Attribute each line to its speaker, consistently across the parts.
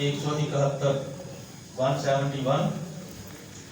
Speaker 1: 171 171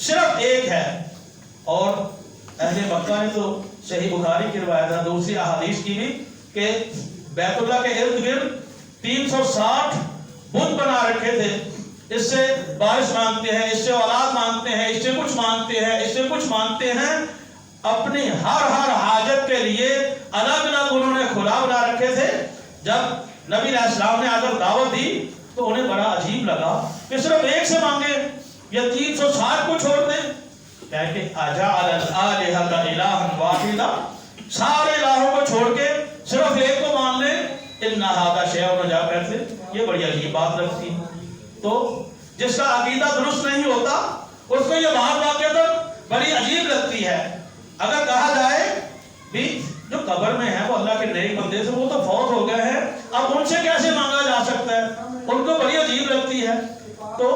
Speaker 1: صرف ایک ہے. اور اہل مکہ نے تو صحیح بخاری کی روایت ہے, دوسری احادیث کی بھی, کہ بیت اللہ کے ارد گرد 360 بت بنا رکھے تھے. اس سے بارش مانگتے ہیں, اس سے اولاد مانگتے ہیں, اس سے کچھ مانگتے ہیں, اس سے کچھ مانگتے ہیں. اپنی ہر حاجت کے لیے الگ الگ انہوں نے کھلا بنا رکھے تھے. جب نبی علیہ السلام نے اگر دعوت دی تو انہیں بڑا عجیب لگا کہ صرف ایک سے مانگے یا 360 کو چھوڑ دیں. کہ اجعل الالہۃ الہا واحدا, سارے الہوں کو چھوڑ کے صرف ایک کو مان لیں. ان ھذا شیء عجاب سے, یہ بڑی عجیب بات لگتی. تو جس کا عقیدہ درست نہیں ہوتا اس کو یہ بات واقعتاً بڑی عجیب لگتی ہے. اگر کہا جائے بھی جو قبر میں ہیں وہ اللہ کے نیک بندے سے, وہ تو فوت ہو گئے ہیں, اب ان سے کیسے مانگا جا سکتا ہے, ان کو بڑی عجیب لگتی ہے. تو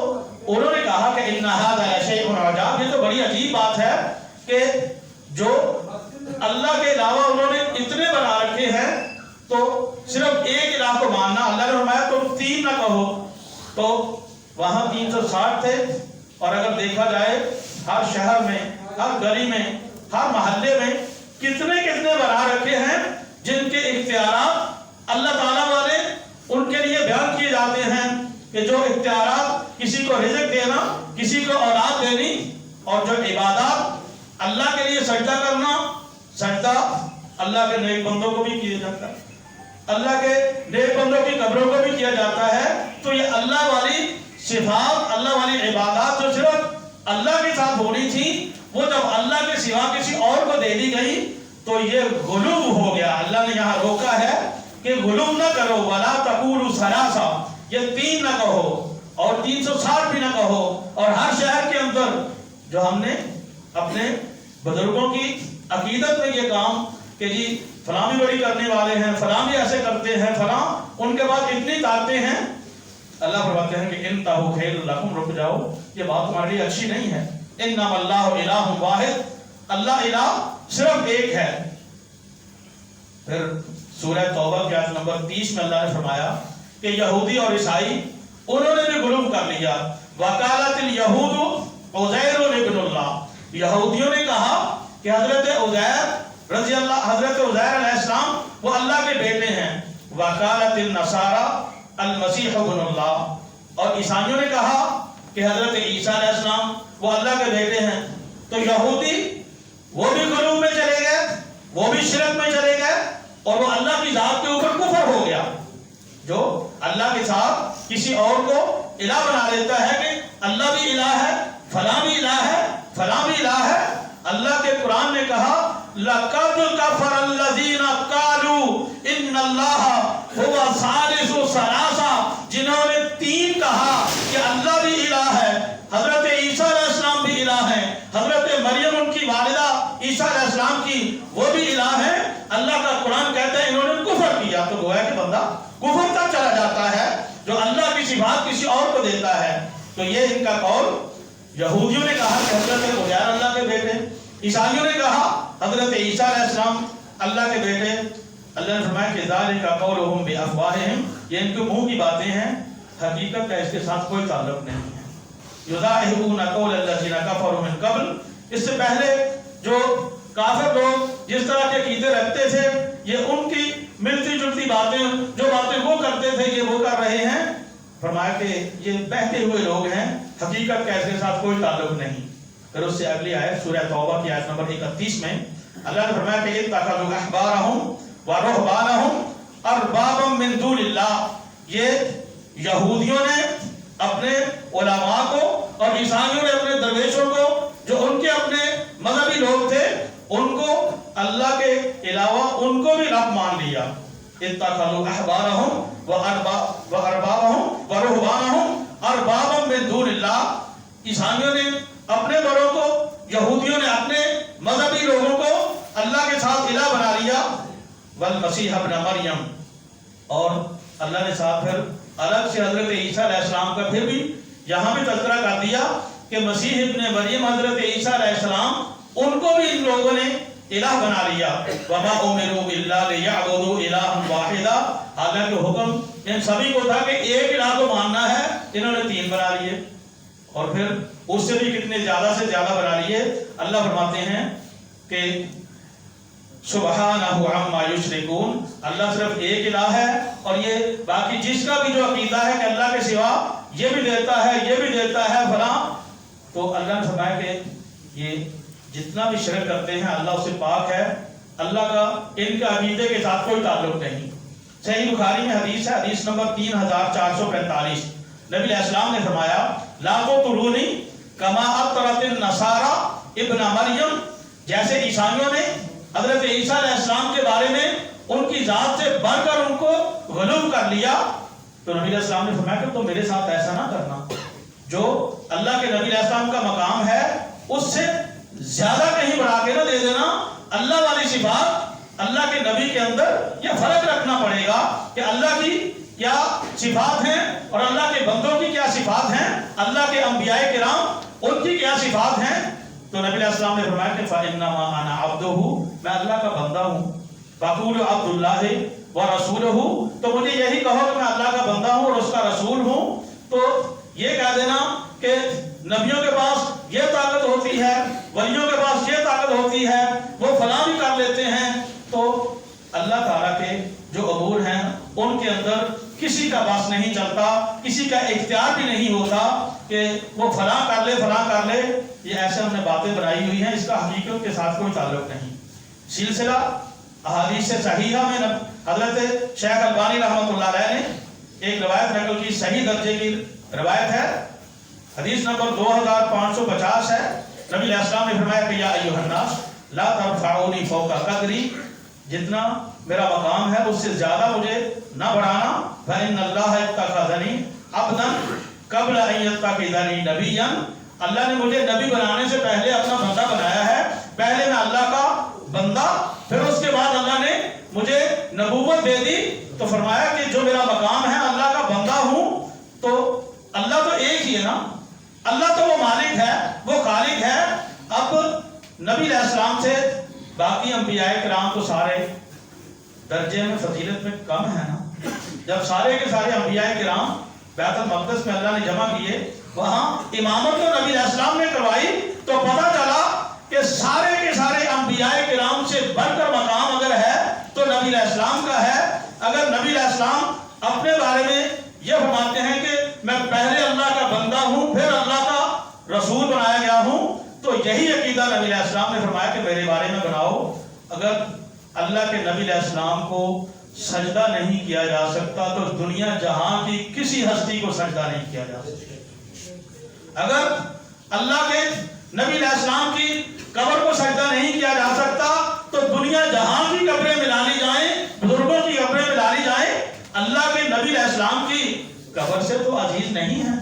Speaker 1: انہوں نے کہا کہ ان ھذا شیء عجاب, یہ تو بڑی عجیب بات ہے کہ جو اللہ کے علاوہ انہوں نے اتنے بنا رکھے ہیں تو صرف ایک الہ کو ماننا. اللہ نے فرمایا تم 3 نہ کہو. تو وہاں 360 تھے. اور اگر دیکھا جائے ہر شہر میں, ہر گلی میں, ہر محلے میں کتنے بنا رکھے ہیں جن کے اختیارات اللہ تعالیٰ والے ان کے لیے بیان کیے جاتے ہیں, کہ جو اختیارات کسی کو رزق دینا, کسی کو اولاد دینی, اور جو عبادات اللہ کے لیے سجدہ کرنا, سجدہ اللہ کے نیک بندوں کو بھی کیا جاتا ہے, اللہ کے نیک بندوں کی قبروں کو بھی کیا جاتا ہے. تو یہ اللہ والی صفات, اللہ والی عبادات جو صرف اللہ کے ساتھ ہونی تھی, وہ جب اللہ کے سوا کسی اور کو دے دی گئی تو یہ غلو ہو گیا. اللہ نے یہاں روکا ہے کہ غلو نہ کرو, ولا تقولوا ثلاثا, یہ 3 نہ کہو اور 360 بھی نہ کہو. اور ہر شہر کے اندر جو ہم نے اپنے بزرگوں کی عقیدت میں یہ کام کہ جی فلاں بھی بڑی کرنے والے ہیں, فلاں بھی ایسے کرتے ہیں, فلاں ان کے بعد اتنی طاقتیں ہیں, اللہ فرماتے ہیں کہ انتہوا خیر لکم, رک جاؤ, یہ بات تمہارے لیے اچھی نہیں ہے. انما اللہ الہ واحد, اللہ الہ صرف ایک ہے. پھر سورہ توبہ کی آیت نمبر 30 میں اللہ نے فرمایا کہ یہودی اور عیسائی انہوں نے بھی غلو کر لیا. وقالت الیہود عزیر ابن اللہ, یہودیوں نے کہا کہ حضرت عزیر رضی اللہ, حضرت عزیر علیہ السلام وہ اللہ کے بیٹے ہیں. وقالت النصارى المسیح ابن اللہ, اور عیسائیوں نے کہا کہ حضرت عیسیٰ علیہ السلام وہ اللہ کے بیٹے ہیں. تو یہودی وہ بھی غلو میں چلے گئے, وہ بھی شرک میں چلے گئے, اور وہ اللہ کی ذات کے اوپر کفر ہو گیا. جو اللہ کے ساتھ کسی اور کو الہ بنا لیتا ہے کہ اللہ بھی الہ ہے, فلاں بھی الہ ہے, فلاں بھی الہ ہے. اللہ کے قرآن نے کہا لَقَدْ كَفَرَ الَّذِينَ قَالُوا إِنَّ اللَّهَ هُوَ ثَالِثُ ثَلَاثَةٍ, جنہوں نے 3 کہا کہ اللہ بھی الہ ہے, حضرت عیسیٰ علیہ السلام بھی الہ ہیں, حضرت مریم ان کی والدہ عیسیٰ علیہ السلام کی وہ بھی الہ ہیں. اللہ کا قرآن کہتا ہے انہوں نے کفر کیا. تو گویا کہ بندہ کفر تک چلا جاتا ہے جو اللہ کی صفات کسی اور کو دیتا ہے. تو یہ ان کا قول. یہودیوں نے کہا کہ حضرت عزیر اللہ کے بیٹے, عیسائیوں نے کہا حضرت عیسیٰ علیہ السلام اللہ کے بیٹے. اللہ نے فرمایا کہ ذالک قولہم بافواہہم, یہ ان کے منہ کی باتیں ہیں, حقیقت کا اس کے ساتھ کوئی تعلق نہیں ہے. یضاہئون قول الذین کفروا من قبل, اس سے پہلے جو کافر لوگ جس طرح کے عقیدے رکھتے تھے یہ ان کی ملتی جلتی باتیں, جو باتیں وہ کرتے تھے یہ وہ کر رہے ہیں. فرمایا کہ یہ بہتے ہوئے لوگ ہیں, حقیقت کا اس کے ساتھ کوئی تعلق نہیں. پھر اس سے اگلی آیت سورہ توبہ کی آیت نمبر 31 میں اللہ نے فرمایا کہ اتخذوا احبارهم ورهبانهم اربابا من دون اللہ, یہ یہودیوں نے اپنے علماء کو اور عیسائیوں نے اپنے درویشوں کو جو ان کے اپنے مذہبی لوگ تھے ان کو اللہ کے علاوہ ان کو بھی رب مان لیا. اتخذوا احبارهم واربابهم ورهبانهم اربابا من دون اللہ, عیسائیوں نے اپنے بڑوں کو, یہودیوں نے اپنے مذہبی لوگوں کو اللہ کے ساتھ الہ بنا لیا. والمسیح ابن مریم, اور اللہ نے ساتھ پھر الگ سے حضرت عیسیٰ علیہ السلام کا پھر بھی یہاں بھی تذکرہ کر دیا کہ مسیح ابن مریم حضرت عیسیٰ علیہ السلام ان کو بھی ان لوگوں نے الہ بنا لیا. وما امروا الا ليعبدوا الها واحدا, حالانکہ حکم ان سبھی کو تھا کہ ایک الہ کو ماننا ہے, انہوں نے 3 بنا لیے. اور پھر اس سے بھی کتنے زیادہ سے زیادہ بنا لیے. اللہ فرماتے ہیں کہ سبحانہ عما یشرکون، اللہ صرف ایک الہ ہے، اور یہ باقی جس کا بھی جو عقیدہ ہے کہ اللہ کے سوا یہ بھی دیتا ہے یہ بھی دیتا ہے فلاں، تو اللہ نے فرمایا کہ یہ جتنا بھی شرک کرتے ہیں اللہ اس سے پاک ہے، اللہ کا ان کے عقیدے کے ساتھ کوئی تعلق نہیں. صحیح بخاری میں حدیث ہے، حدیث نمبر 3445، نبی علیہ السلام نے فرمایا لا تطرونی کما اطرت النصارى ابن مریم، جیسے عیسائیوں نے حضرت عیسیٰ علیہ السلام کے بارے میں ان کی ذات سے بڑھ کر ان کو غلو کر لیا، تو نبی علیہ السلام نے فرمایا کہ تو میرے ساتھ ایسا نہ کرنا. جو اللہ کے نبی علیہ السلام کا مقام ہے اس سے زیادہ کہیں بڑھا کے نہ دے دینا. اللہ والی صفات اللہ کے نبی کے اندر یہ فرق رکھنا پڑے گا کہ اللہ کی کیا صفات ہیں اور اللہ کے بندوں کی کیا صفات ہیں، اللہ کے انبیاء کرام ان کی کیا صفات ہیں. تو نبی علیہ السلام نے فرمایا کہ فَإِنَّمَا أَنَا عَبْدُهُ، میں اللہ کا بندہ ہوں. فَقُولُ عَبْدُ اللَّهِ وَرَسُولُهُ، تو مجھے یہی کہو کہ میں اللہ کا بندہ ہوں اور اس کا رسول ہوں. تو یہ کہہ دینا کہ نبیوں کے پاس یہ طاقت ہوتی ہے، ولیوں کے پاس یہ طاقت ہوتی ہے، وہ فلاں بھی کر لیتے ہیں، تو اللہ تعالیٰ کے جو امور ہیں ان کے اندر کسی کا بس نہیں چلتا، کسی کا اختیار بھی نہیں ہوتا کہ وہ فلاں کر لے فلاں کر لے. یہ ایسے ہم نے باتیں بنائی ہوئی ہیں، اس کا حقیقت کے ساتھ کوئی تعلق نہیں. سلسلہ احادیث صحیحہ میں حضرت شیخ البانی رحمۃ اللہ علیہ نے ایک روایت نقل کی، صحیح درجے کی روایت ہے، حدیث نمبر 2550 ہے. نبی علیہ السلام نے فرمایا کہ یا ایھا الناس لا ترفعونی فوق قدری، جتنا میرا مقام ہے اس سے زیادہ مجھے نہ بڑھانا. فإن اللہ اتخذنی عبدا قبل ان یتخذنی نبیا، اللہ نے مجھے نبی بنانے سے پہلے اپنا بندہ بنایا ہے. پہلے میں اللہ کا بندہ، پھر اس کے بعد اللہ نے مجھے نبوت دے دی. تو فرمایا کہ جو میرا مقام ہے اللہ کا بندہ ہوں، تو اللہ تو ایک ہی ہے نا، اللہ تو وہ مالک ہے، وہ خالق ہے. اب نبی علیہ السلام سے باقی انبیاء کرام تو سارے درجے میں فضیلت میں کم ہے نا. جب سارے کے سارے انبیاء کرام بیت المقدس میں اللہ نے جمع کیے، وہاں امامت تو نبی علیہ السلام نے کروائی، تو پتہ چلا کہ سارے کے سارے انبیاء کرام سے بڑھ کر مقام اگر ہے تو نبی علیہ السلام کا ہے. اگر نبی علیہ السلام اپنے بارے میں یہ فرماتے ہیں کہ میں پہلے اللہ کا بندہ ہوں پھر اللہ کا رسول بنایا گیا ہوں، تو یہی عقیدہ نبی علیہ السلام نے فرمایا کہ میرے بارے میں بناؤ. اگر اللہ کے نبی علیہ السلام کو سجدہ نہیں کیا جا سکتا تو دنیا جہاں کی کسی ہستی کو سجدہ نہیں کیا جا سکتا. اگر اللہ کے نبی علیہ السلام کی قبر کو سجدہ نہیں کیا جا سکتا تو دنیا جہاں کی قبریں ملا لی جائیں، بزرگوں کی قبریں ملا لی جائیں، اللہ کے نبی علیہ السلام کی قبر سے تو عزیز نہیں ہے،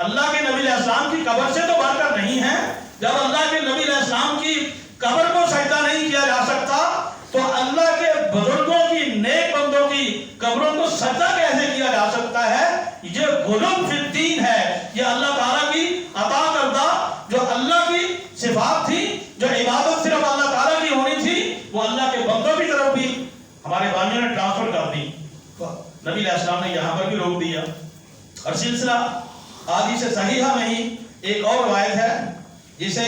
Speaker 1: اللہ کے نبی علیہ السلام کی قبر سے تو بڑھ کر نہیں ہے. جب اللہ کے نبی علیہ السلام کی قبر کو سجدہ نہیں کیا جا سکتا تو اللہ کے بزرگوں کی نیک بندوں کی قبروں کو سجدہ کیسے کیا جا سکتا ہے؟ یہ غلو فی الدین ہے. یہ اللہ تعالیٰ کی عطا کردہ جو اللہ کی صفات تھی، جو عبادت صرف اللہ تعالیٰ کی ہونی تھی، وہ اللہ کے بندوں کی طرف بھی ہمارے بانیوں نے ٹرانسفر کر دی. نبی علیہ السلام نے یہاں پر بھی روک دیا. اور سلسلہ حدیث صحیحہ میں ہی ایک اور روایت ہے جسے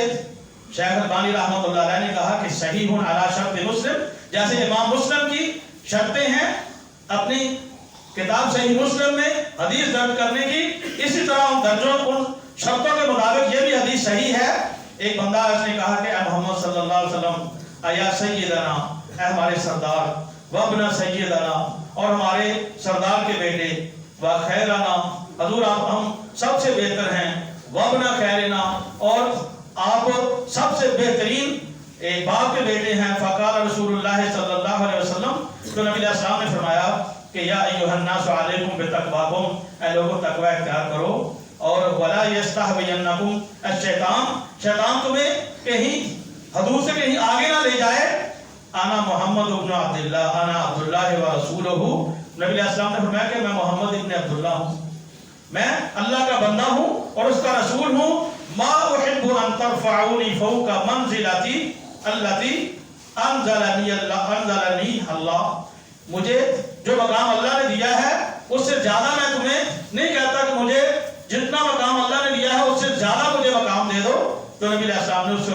Speaker 1: شیخ البانی رحمۃ اللہ علیہ نے کہا کہ صحیح علی شرط مسلم، جیسے امام مسلم کی شرطیں ہیں اپنی کتاب صحیح مسلم میں حدیث درج کرنے کی، اسی طرح ان درجوں ان شرطوں کے مطابق یہ بھی حدیث صحیح ہے. ایک بندہ اس نے کہا کہ اے محمد صلی اللہ علیہ وسلم، ایا سیدنا، اے ہمارے سردار، وابن سیدنا، اور ہمارے سردار کے بیٹے، وخیرنا، حضور آپ ہم سب سے بہتر ہیں، وابن خیرنا، اور آپ سب سے بہترین ایک باپ کے بیٹے ہیں. فقال رسول اللہ صلی اللہ علیہ وسلم، تو نبی علیہ السلام نے فرمایا کہ یا ایھا الناس علیکم بتقواکم، اے لوگوں تقوی اختیار کرو، اور ولا یستہوینکم الشیطان، شیطان تمہیں کہیں حدود سے کہیں آگے نہ لے جائے. انا محمد ابن عبداللہ، انا عبداللہ ورسولہ، نبی علیہ السلام نے فرمایا کہ میں محمد ابن عبداللہ ہوں، میں اللہ کا بندہ ہوں اور اس کا رسول ہوں. ما احب ان ترفعونی فوق منزلتی التي انزلنی اللہ، مجھے جو مقام اللہ نے دیا ہے اس سے زیادہ میں تمہیں نہیں کہتا کہ مجھے جتنا مقام اللہ نے دیا ہے اس سے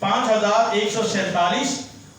Speaker 1: 5147,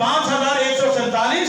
Speaker 1: 5147,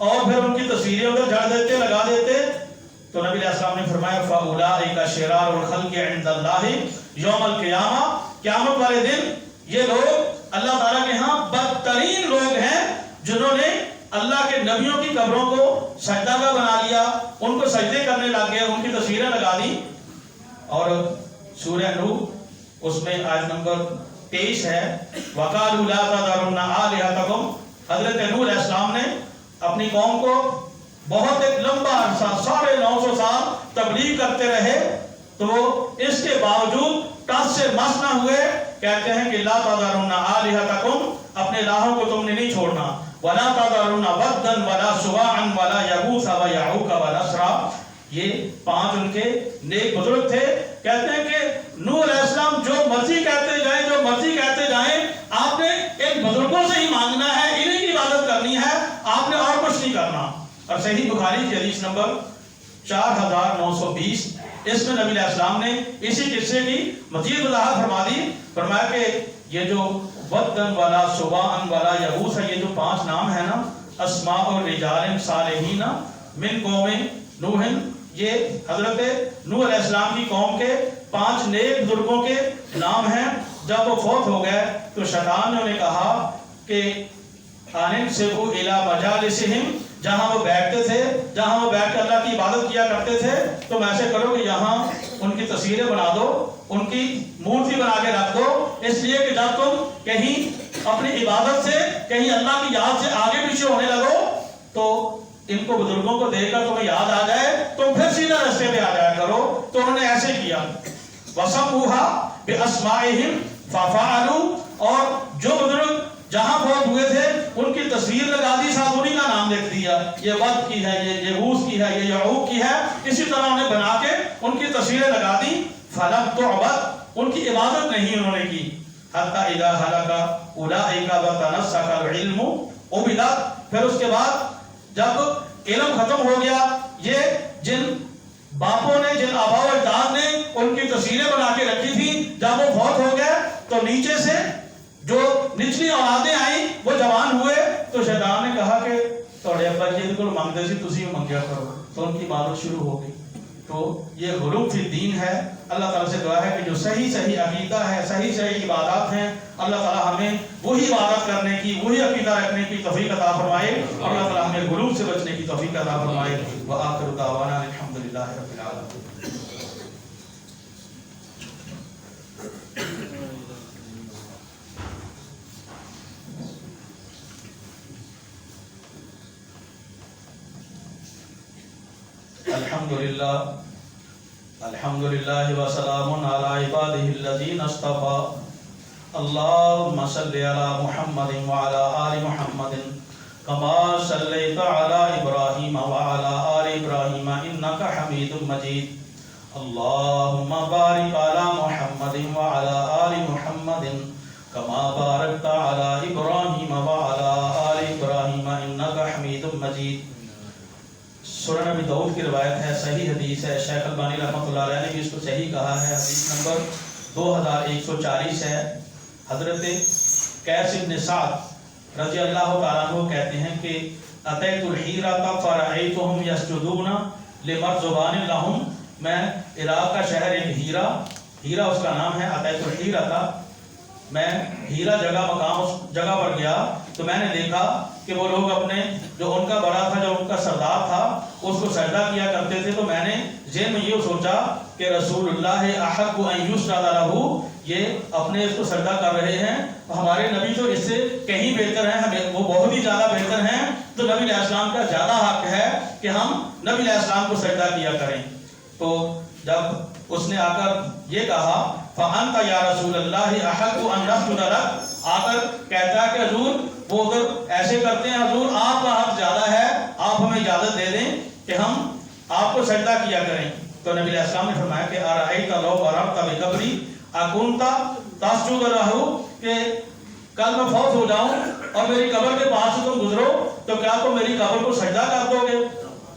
Speaker 1: اور پھر ان کی تصویریں ادھر جڑ دیتے لگا دیتے، تو نبی علیہ السلام نے فرمایا فَأُولَٰئِكَ شِرَارُ الْخَلْقِ عِندَ اللَّهِ یوم القیامہ، قیامت والے دن یہ لوگ اللہ تعالیٰ کے ہاں بدترین لوگ ہیں جنہوں نے اللہ کے نبیوں کی قبروں کو سجدہ کا بنا لیا، ان کو سجدے کرنے لگ گئے، ان کی تصویریں لگا دی۔ اور سورہ نوح اس میں آیت نمبر 23 ہے وَقَالُوا لَا تَذَرُنَّ آلِهَتَكُمْ، حضرت نوح علیہ السلام نے اپنی قوم کو بہت ایک لمبا عرصہ 950 سال تبلیغ کرتے رہے، تو اس کے باوجود ٹس سے مس نہ ہوئے، کہتے ہیں کہ لا تذرن آلہتکم، اپنے الہوں کو تم نے نہیں چھوڑنا، ولا تذرن ودا ولا سواعا ولا یغوث ویعوق ونسرا، یہ 5 ان کے نیک بزرگ تھے۔ کہتے ہیں کہ نوح علیہ السلام جو مرضی کہتے جائیں، جو مرضی کہتے جائیں، آپ نے ان بزرگوں سے ہی مانگنا ہے، انہیں کی عبادت کرنی ہے، آپ نے اور کچھ نہیں کرنا۔ اور صحیح بخاری کی حدیث نمبر 4920، اس میں نبی علیہ السلام نے اسی قصے کی مزید وضاحت فرما دی، فرمایا کہ یہ جو ودن والا سواعن والا یغوث ہے، یہ جو 5 نام ہے نا، اسماء الرجال صالحین من قوم نوح، یہ حضرت نوح علیہ السلام کی قوم کے 5 نیک بزرگوں کے نام ہیں۔ جب وہ فوت ہو گئے تو شیطان نے انہیں کہا کہ انصبوا الی مجالسہم، جہاں وہ بیٹھتے تھے، جہاں وہ بیٹھ کے اللہ کی عبادت کیا کرتے تھے، تم ایسے کرو کہ یہاں ان کی تصویریں بنا دو، ان کی مورتی بنا کے رکھ دو، اس لیے کہ جب تم کہیں اپنی عبادت سے، کہیں اللہ کی یاد سے آگے پیچھے ہونے لگو تو ان کو بزرگوں کو دیکھ کر تمہیں یاد آ جائے، تم پھر سیدھا راستے پہ آ جایا کرو۔ تو انہوں نے ایسے کیا، وَسَمُّوهَا بِأَسْمَائِهِمْ فَفَعَلُوا، اور جو بزرگ جہاں فوت ہوئے تھے ان کی تصویر لگا دی، ساتھ انہی کا نام لکھ دیا، یہ ود کی ہے، یہ یغوث کی ہے، یہ یعوق کی ہے، اسی طرح انہیں بنا کے ان کی تصویریں لگا دی۔ فَلَمْ تُعْبَدْ، ان کی عبادت نہیں انہوں نے کی۔ حَتَّى إِذَا هَلَكَ أُولَٰئِكَ وَتَنَسَّخَ الْعِلْمُ عُبِدَتْ، پھر اس کے بعد جب علم ختم ہو گیا، یہ جن باپوں نے، جن آباء و اجداد نے ان کی تصویریں بنا کے رکھی تھی، جب وہ فوت ہو گئے تو نیچے سے جو نچلی اولادیں آئیں وہ جوان ہوئے، تو شیطان نے کہا کہ توڑے ابا جی کو مانگتے سی تسی منگیا کرو، تو ان کی عبادت شروع ہو گئی۔ تو یہ غلو فی الدین ہے۔ اللہ تعالیٰ سے دعا ہے کہ جو صحیح عقیدہ ہے، صحیح عبادات ہیں، اللہ تعالیٰ ہمیں وہی عبادت کرنے کی، وہی عقیدہ رکھنے کی توفیق عطا فرمائے، اور اللہ تعالیٰ ہمیں غلو سے بچنے کی توفیق عطا فرمائے۔ وآخر دعوانا الحمدللہ رب العالمین۔ الحمدللہ وسلام علی عبادہ الذین اصطفى، اللہم صلی علی محمد وعلی آل محمد کما صلیت علی ابراہیم وعلی آل ابراہیم انک حمید مجید، اللہم بارک علی محمد وعلی آل محمد کما بارکت علی ابراہیم وعلی آل ابراہیم انک حمید مجید۔ سنن ابی داؤد کی روایت ہے، صحیح حدیث ہے، شیخ البانی رحمۃ اللہ علیہ نے بھی اس کو صحیح کہا ہے، حدیث نمبر 2140 ہے۔ حضرت قیس بن سعد رضی اللہ تعالیٰ عنہ کہتے ہیں کہ اتیت الحیرۃ فرأیتہم یسجدون لمرزبان لہم، میں عراق کا شہر ایک ہیرا اس کا نام ہے، اتیت الحیرۃ، میں ہیرا جگہ مقام اس جگہ پر گیا تو میں نے دیکھا کہ وہ لوگ اپنے جو ان کا بڑا تھا، جو ان کا سردار تھا، اس کو سجدہ کیا کرتے تھے، تو میں نے ذہن میں یہ سوچا کہ رسول اللہ احق ان یسجد لہ، یہ اپنے اس کو سجدہ کر رہے ہیں، ہمارے نبی تو اس سے کہیں بہتر ہیں، ہمیں وہ بہت ہی زیادہ بہتر ہیں، تو نبی علیہ السلام کا زیادہ حق ہے کہ ہم نبی علیہ السلام کو سجدہ کیا کریں۔ تو جب اس نے آ کر یہ کہا فَأَنْتَ يَا رَسُولَ اللَّهِ أَحَقُّ أَنْ نَسْجُدَ لَكَ، آ کر کہتا ہے کہ حضور وہ اگر ایسے کرتے ہیں، حضور آپ کا حق زیادہ ہے، آپ ہمیں اجازت دے دیں کہ ہم آپ کو سجدہ کیا کریں۔ تو نبی علیہ السلام نے فرمایا کہ أَرَأَيْتَ لَوْ مَرَرْتَ بِقَبْرِي أَكُنْتَ تَسْجُدُ لَهُ، کہ کل میں فوت ہو جاؤں اور میری قبر کے پاس سے تم گزرو تو کیا تم میری قبر کو سجدہ کر دو گے؟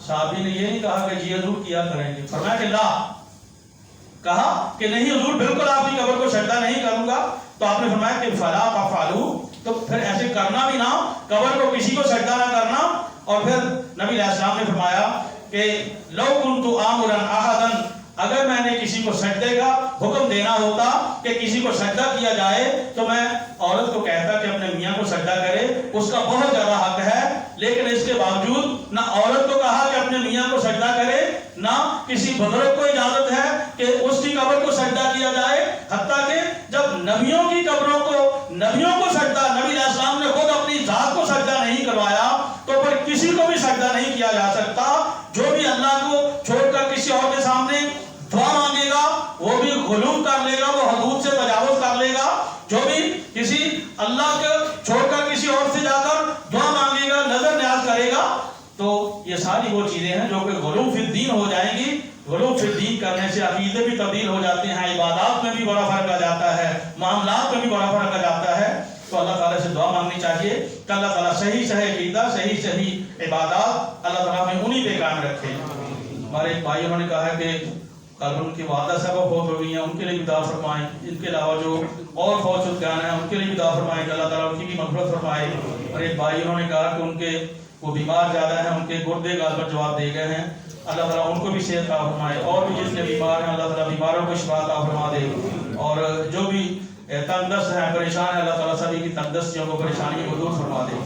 Speaker 1: صحابی نے یہ نہیں کہا کہ جی حضور کیا کریں گے، فرمایا کہ لا، کہا کہ نہیں حضور بالکل آپ کی قبر کو سجدہ نہیں کروں گا۔ تو آپ نے فرمایا کہ فلا تفعلوا، تو پھر ایسے کرنا بھی نہ، قبر کو کسی کو سجدہ نہ کرنا، اور پھر نبی علیہ السلام نے فرمایا کہ لو کنت آمرا احدا، اگر میں نے کسی کو سجدے کا حکم دینا ہوتا کہ کسی کو سجدہ کیا جائے تو میں عورت کو کہتا کہ اپنے میاں کو سجدہ کرے، اس کا بہت زیادہ حق ہے، لیکن اس کے باوجود نہ عورت کو کہا کہ اپنے میاں کو سجدہ کرے، نہ کسی بزرگ کو اجازت ہے کہ اس کی قبر کو سجدہ کیا جائے، حتیٰ کہ جب نبیوں کی قبروں کو نبیوں کو سجدہ نبی علیہ السلام نے خود اپنی ذات کو سجدہ نہیں کروایا تو پھر کسی کو بھی سجدہ نہیں کیا جا سکتا۔ جو بھی اللہ کو چھوڑ کر کسی اور کے سامنے دعا مانگے گا وہ بھی غلو کر لے گا، وہ حدود سے تجاوز کر لے گا۔ جو بھی کسی اللہ کو چھوڑ کر کسی اور سے جا کر دعا مانگے گا، نظر نیاز کرے گا، تو یہ ساری وہ چیزیں ہیں جو کہ غلو فی الدین ہو جائیں گی۔ غلو فی الدین کرنے سے عقیدے بھی تبدیل ہو جاتے ہیں، عبادات میں بھی بڑا فرق آ جاتا ہے، معاملات میں بھی بڑا فرق آ جاتا ہے۔ تو اللہ تعالیٰ سے دعا مانگنی چاہیے کہ اللہ تعالیٰ صحیح عقیدہ، صحیح عبادات اللہ تعالیٰ میں انہی پہ قائم رکھے۔ ہمارے ایک بھائی انہوں نے کہا ہے کہ کل ان کی والدہ صاحبہ فوت ہو گئی ہیں، ان کے لیے بھی دعا فرمائیں۔ ان کے علاوہ جو اور فوت شدگان ہیں ان کے لیے بھی دعا فرمائیں کہ اللہ تعالیٰ ان کی بھی مغفرت فرمائے۔ اور ایک بھائی انہوں نے کہا کہ ان کے وہ بیمار زیادہ ہیں، ان کے گردے غالباً جواب دے گئے ہیں، اللہ تعالیٰ ان کو بھی صحت عطا فرمائے، اور بھی جتنے بیمار ہیں اللہ تعالیٰ بیماروں کو شفا عطا فرما دے، اور جو بھی تنگ دست ہیں، پریشان ہیں، اللہ تعالیٰ سبھی کی تنگ دستیوں کو، پریشانیوں کو دور فرما دے۔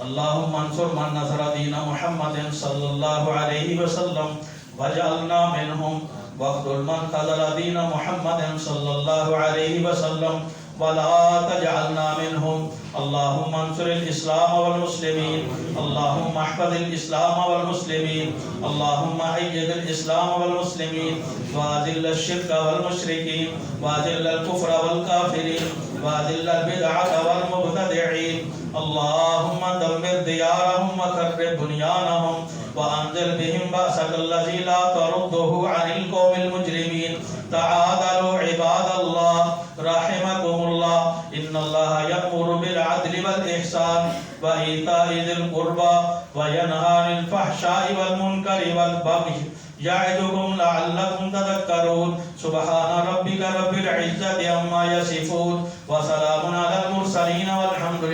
Speaker 1: اللہم انصر من نصر دین محمد صلی اللہ علیہ وسلم وجعلنا منہم واخذل من خذل دین محمد صلی اللہ علیہ وسلم ولا تجعلنا منهم اللهم انصر الاسلام والمسلمين اللهم احفظ الاسلام والمسلمين اللهم ايد الاسلام والمسلمين واذل الشرك والمشركين واذل الكفر والكافرين واذل البدعة والمبتدعين اللهم دمر ديارهم وخرب بنيانهم وانزل بهم بأسك الذي لا ترده عن القوم المجرمين تعالوا عباد الله رحمكم الله ان الله يأمر بالعدل والإحسان وإيتاء ذي القربى وينهى عن الفحشاء والمنكر والبغي يعظكم لعلكم تذكرون سبحان ربك رب العزة عما يصفون وسلام على